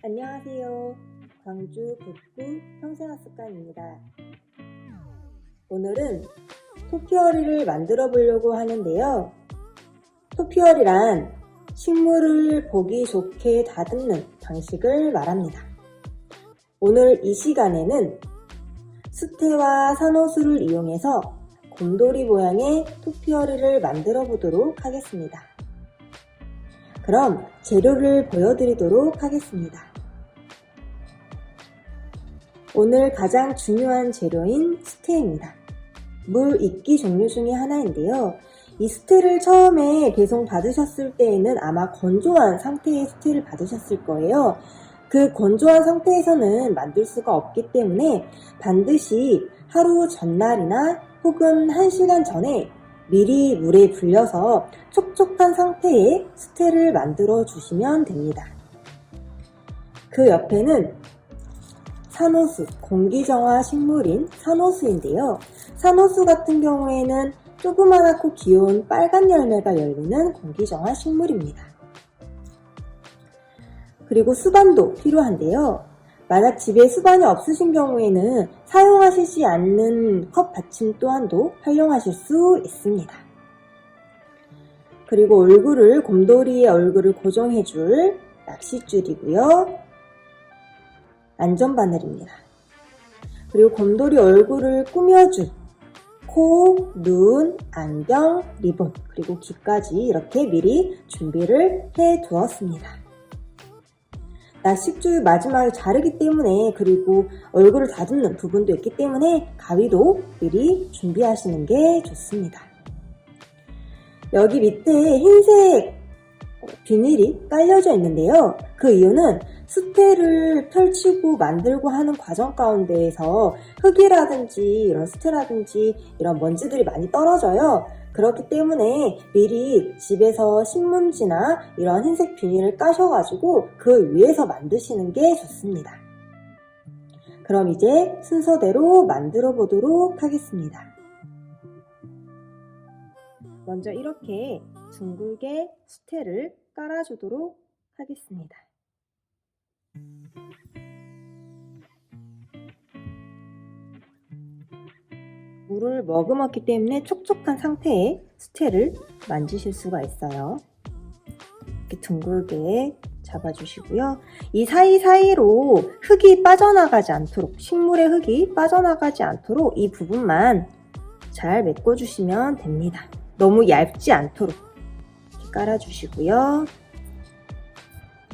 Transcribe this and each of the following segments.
안녕하세요. 광주 북구 평생학습관입니다. 오늘은 토피어리를 만들어 보려고 하는데요. 토피어리란 식물을 보기 좋게 다듬는 방식을 말합니다. 오늘 이 시간에는 수태와 산호수를 이용해서 곰돌이 모양의 토피어리를 만들어 보도록 하겠습니다. 그럼 재료를 보여드리도록 하겠습니다. 오늘 가장 중요한 재료인 수태입니다. 물 이끼 종류 중에 하나인데요. 이 수태를 처음에 배송 받으셨을 때에는 아마 건조한 상태의 수태를 받으셨을 거예요. 그 건조한 상태에서는 만들 수가 없기 때문에 반드시 하루 전날이나 혹은 1시간 전에 미리 물에 불려서 촉촉한 상태의 수태를 만들어 주시면 됩니다. 그 옆에는 산호수, 공기정화 식물인 산호수인데요. 산호수 같은 경우에는 조그만하고 귀여운 빨간 열매가 열리는 공기정화 식물입니다. 그리고 수반도 필요한데요. 만약 집에 수반이 없으신 경우에는 사용하시지 않는 컵 받침 또한도 활용하실 수 있습니다. 그리고 곰돌이의 얼굴을 고정해줄 낚싯줄이고요. 안전바늘입니다. 그리고 곰돌이 얼굴을 꾸며줄 코, 눈, 안경, 리본, 그리고 귀까지 이렇게 미리 준비를 해 두었습니다. 낚싯줄 마지막에 자르기 때문에 그리고 얼굴을 다듬는 부분도 있기 때문에 가위도 미리 준비하시는 게 좋습니다. 여기 밑에 흰색 비닐이 깔려져 있는데요. 그 이유는 수태를 펼치고 만들고 하는 과정 가운데에서 흙이라든지 이런 수태라든지 이런 먼지들이 많이 떨어져요. 그렇기 때문에 미리 집에서 신문지나 이런 흰색 비닐을 까셔가지고 그 위에서 만드시는 게 좋습니다. 그럼 이제 순서대로 만들어 보도록 하겠습니다. 먼저 이렇게 둥글게 수태를 깔아주도록 하겠습니다. 물을 머금었기 때문에 촉촉한 상태의 수태를 만지실 수가 있어요. 이렇게 둥글게 잡아주시고요. 이 사이사이로 흙이 빠져나가지 않도록, 식물의 흙이 빠져나가지 않도록 이 부분만 잘 메꿔주시면 됩니다. 너무 얇지 않도록 이렇게 깔아주시고요.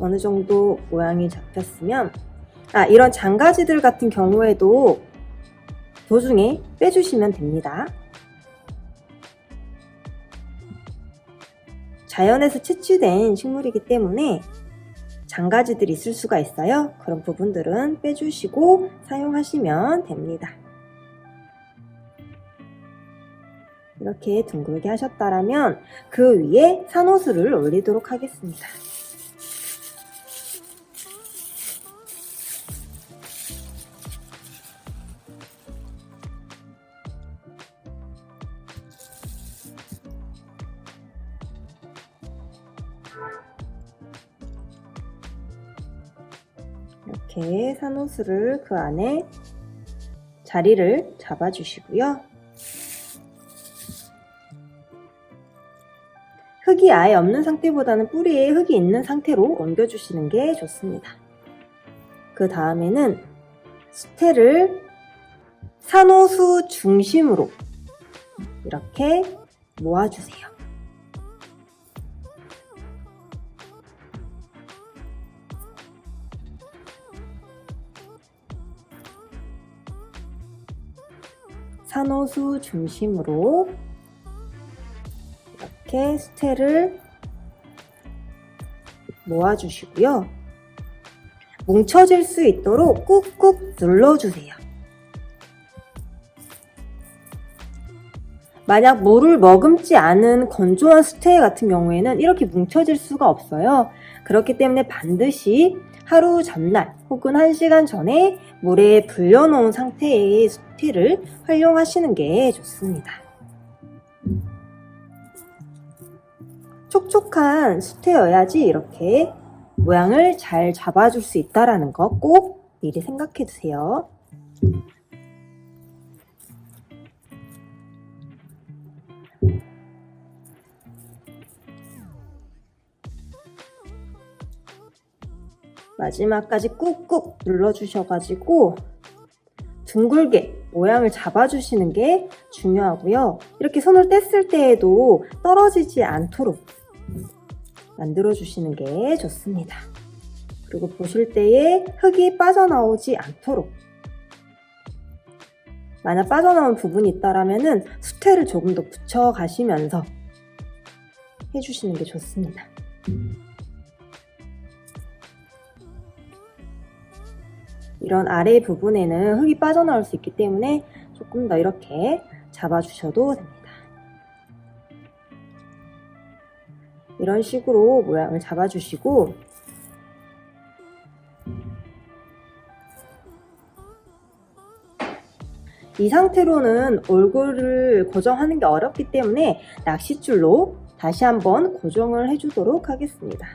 어느 정도 모양이 잡혔으면 이런 장가지들 같은 경우에도 도중에 빼주시면 됩니다. 자연에서 채취된 식물이기 때문에 장가지들이 있을 수가 있어요. 그런 부분들은 빼주시고 사용하시면 됩니다. 이렇게 둥글게 하셨다면 그 위에 산호수를 올리도록 하겠습니다. 이렇게 산호수를 그 안에 자리를 잡아주시고요. 흙이 아예 없는 상태보다는 뿌리에 흙이 있는 상태로 옮겨주시는 게 좋습니다. 그 다음에는 수태를 산호수 중심으로 이렇게 모아주세요. 산호수 중심으로 이렇게 수태를 모아주시고요. 뭉쳐질 수 있도록 꾹꾹 눌러주세요. 만약 물을 머금지 않은 건조한 수태 같은 경우에는 이렇게 뭉쳐질 수가 없어요. 그렇기 때문에 반드시 하루 전날 혹은 1시간 전에 물에 불려놓은 상태의 수태를 활용하시는 게 좋습니다. 촉촉한 수태여야지 이렇게 모양을 잘 잡아줄 수 있다는 거 꼭 미리 생각해 두세요. 마지막까지 꾹꾹 눌러주셔가지고 둥글게 모양을 잡아주시는 게 중요하고요. 이렇게 손을 뗐을 때에도 떨어지지 않도록 만들어주시는 게 좋습니다. 그리고 보실 때에 흙이 빠져나오지 않도록, 만약 빠져나온 부분이 있다면 수태를 조금 더 붙여가시면서 해주시는 게 좋습니다. 이런 아래 부분에는 흙이 빠져나올 수 있기 때문에 조금 더 이렇게 잡아주셔도 됩니다. 이런 식으로 모양을 잡아주시고 이 상태로는 얼굴을 고정하는 게 어렵기 때문에 낚싯줄로 다시 한번 고정을 해주도록 하겠습니다.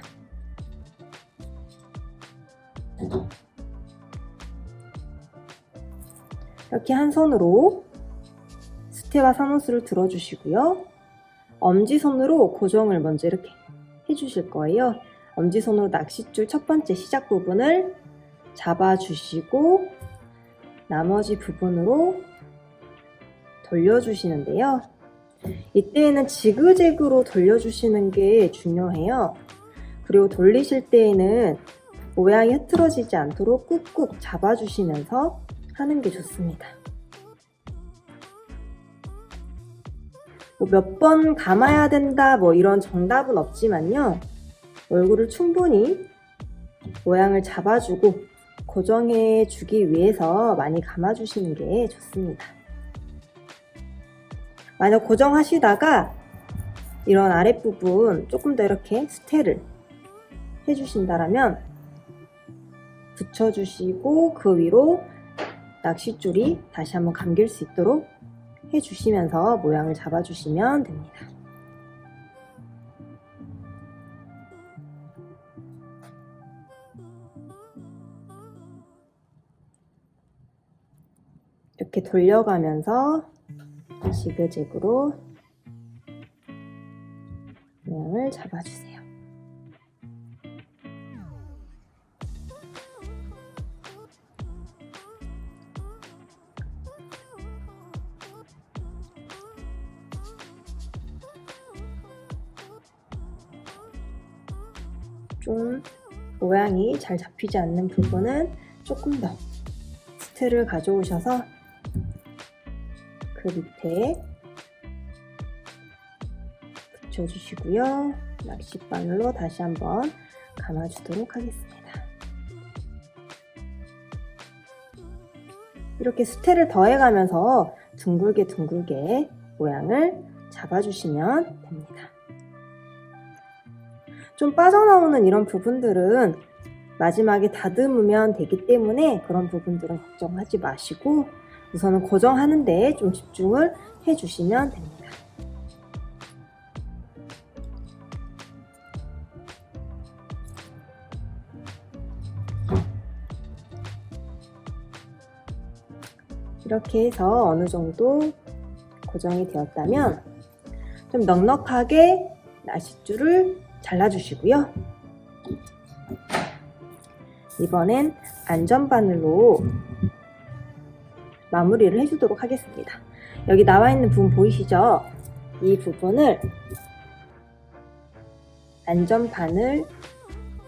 이렇게 한 손으로 수태와 산호수를 들어주시고요. 엄지손으로 고정을 먼저 이렇게 해주실 거예요. 엄지손으로 낚싯줄 첫 번째 시작 부분을 잡아주시고 나머지 부분으로 돌려주시는데요. 이때에는 지그재그로 돌려주시는 게 중요해요. 그리고 돌리실 때에는 모양이 흐트러지지 않도록 꾹꾹 잡아주시면서 하는 게 좋습니다. 몇 번 감아야 된다 이런 정답은 없지만요. 얼굴을 충분히 모양을 잡아주고 고정해 주기 위해서 많이 감아주시는 게 좋습니다. 만약 고정하시다가 이런 아랫부분 조금 더 이렇게 수태를 해주신다면 붙여주시고 그 위로 낚싯줄이 다시 한번 감길 수 있도록 해주시면서 모양을 잡아주시면 됩니다. 이렇게 돌려가면서 지그재그로 모양을 잡아주세요. 좀 모양이 잘 잡히지 않는 부분은 조금 더 스트를 가져오셔서 그 밑에 붙여주시고요. 낚싯바늘로 다시 한번 감아주도록 하겠습니다. 이렇게 수태를 더해가면서 둥글게 모양을 잡아주시면 됩니다. 좀 빠져나오는 이런 부분들은 마지막에 다듬으면 되기 때문에 그런 부분들은 걱정하지 마시고 우선은 고정하는 데 좀 집중을 해주시면 됩니다. 이렇게 해서 어느 정도 고정이 되었다면 좀 넉넉하게 낚싯줄을 잘라주시고요. 이번엔 안전바늘로 마무리를 해주도록 하겠습니다. 여기 나와 있는 부분 보이시죠? 이 부분을 안전바늘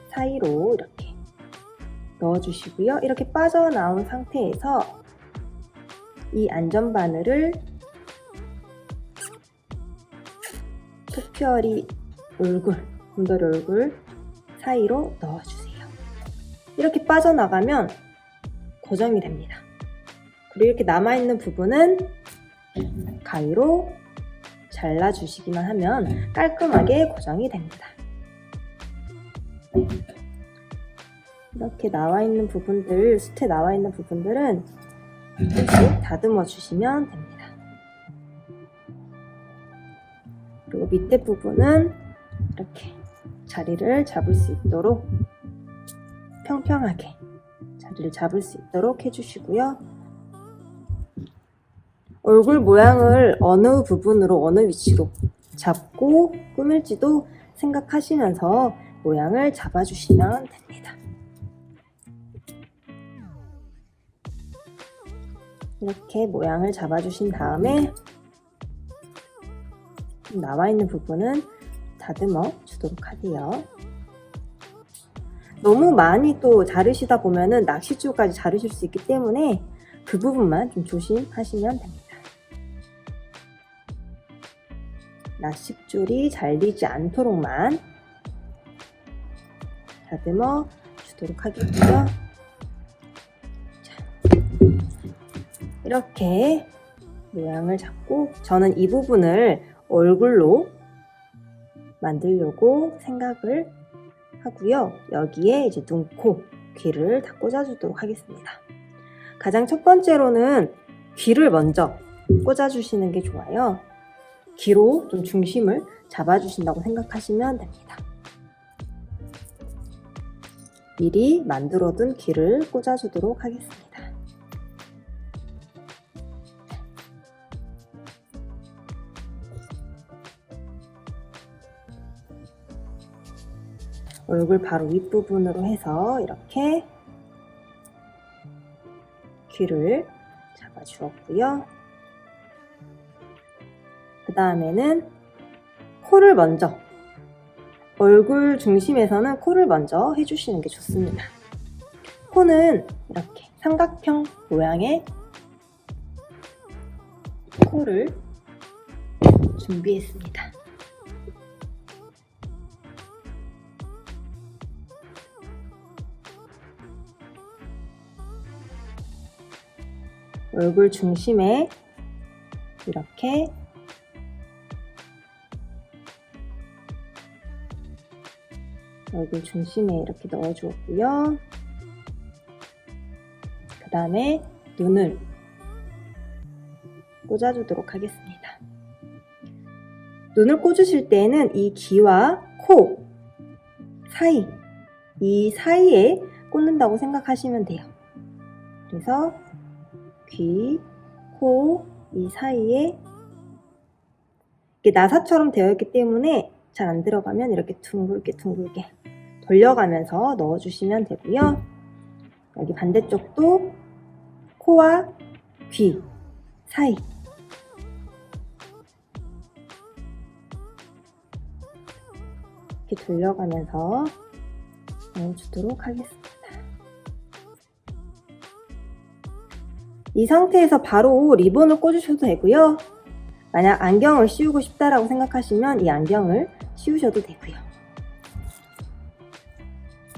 사이로 이렇게 넣어주시고요. 이렇게 빠져나온 상태에서 이 안전바늘을 특별히 곰돌이 얼굴 사이로 넣어주세요. 이렇게 빠져나가면 고정이 됩니다. 그리고 이렇게 남아있는 부분은 가위로 잘라주시기만 하면 깔끔하게 고정이 됩니다. 이렇게 나와있는 부분들, 수태 나와있는 부분들은 조금씩 다듬어 주시면 됩니다. 그리고 밑에 부분은 이렇게 자리를 잡을 수 있도록 평평하게 자리를 잡을 수 있도록 해주시고요. 얼굴 모양을 어느 부분으로 어느 위치로 잡고 꾸밀지도 생각하시면서 모양을 잡아주시면 됩니다. 이렇게 모양을 잡아주신 다음에 나와 있는 부분은 다듬어 주도록 하세요. 너무 많이 또 자르시다 보면은 낚싯줄까지 자르실 수 있기 때문에 그 부분만 좀 조심하시면 됩니다. 낚싯줄이 잘리지 않도록만 다듬어 주도록 하겠고요. 이렇게 모양을 잡고 저는 이 부분을 얼굴로 만들려고 생각을 하고요. 여기에 이제 눈, 코, 귀를 다 꽂아주도록 하겠습니다. 가장 첫 번째로는 귀를 먼저 꽂아주시는 게 좋아요. 귀로 좀 중심을 잡아주신다고 생각하시면 됩니다. 미리 만들어둔 귀를 꽂아주도록 하겠습니다. 얼굴 바로 윗부분으로 해서 이렇게 귀를 잡아주었고요. 그 다음에는 코를 먼저, 얼굴 중심에서는 코를 먼저 해주시는 게 좋습니다. 코는 이렇게 삼각형 모양의 코를 준비했습니다. 얼굴 중심에 이렇게 얼굴 중심에 이렇게 넣어주었고요. 그 다음에 눈을 꽂아주도록 하겠습니다. 눈을 꽂으실 때는 이 귀와 코 사이, 이 사이에 꽂는다고 생각하시면 돼요. 그래서 귀, 코, 이 사이에 이게 나사처럼 되어 있기 때문에 잘 안 들어가면 이렇게 둥글게 돌려가면서 넣어주시면 되고요. 여기 반대쪽도 코와 귀 사이 이렇게 돌려가면서 넣어주도록 하겠습니다. 이 상태에서 바로 리본을 꽂으셔도 되고요. 만약 안경을 씌우고 싶다라고 생각하시면 이 안경을 씌우셔도 되고요.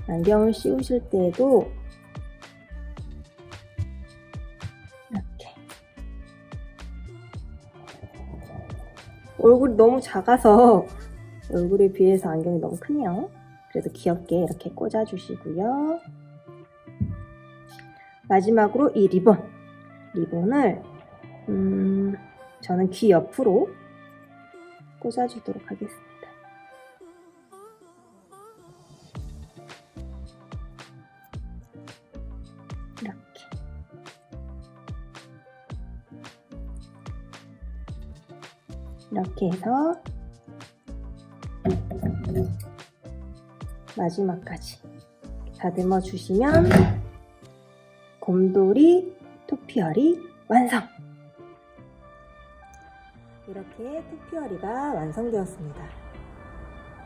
안경을 씌우실 때에도 이렇게 얼굴이 너무 작아서 얼굴에 비해서 안경이 너무 크네요. 그래서 귀엽게 이렇게 꽂아주시고요. 마지막으로 이 리본을 저는 귀 옆으로 꽂아주도록 하겠습니다. 이렇게 해서 마지막까지 다듬어 주시면 곰돌이 토피어리 완성! 이렇게 토피어리가 완성되었습니다.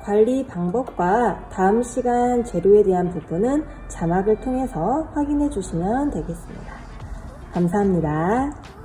관리 방법과 다음 시간 재료에 대한 부분은 자막을 통해서 확인해 주시면 되겠습니다. 감사합니다.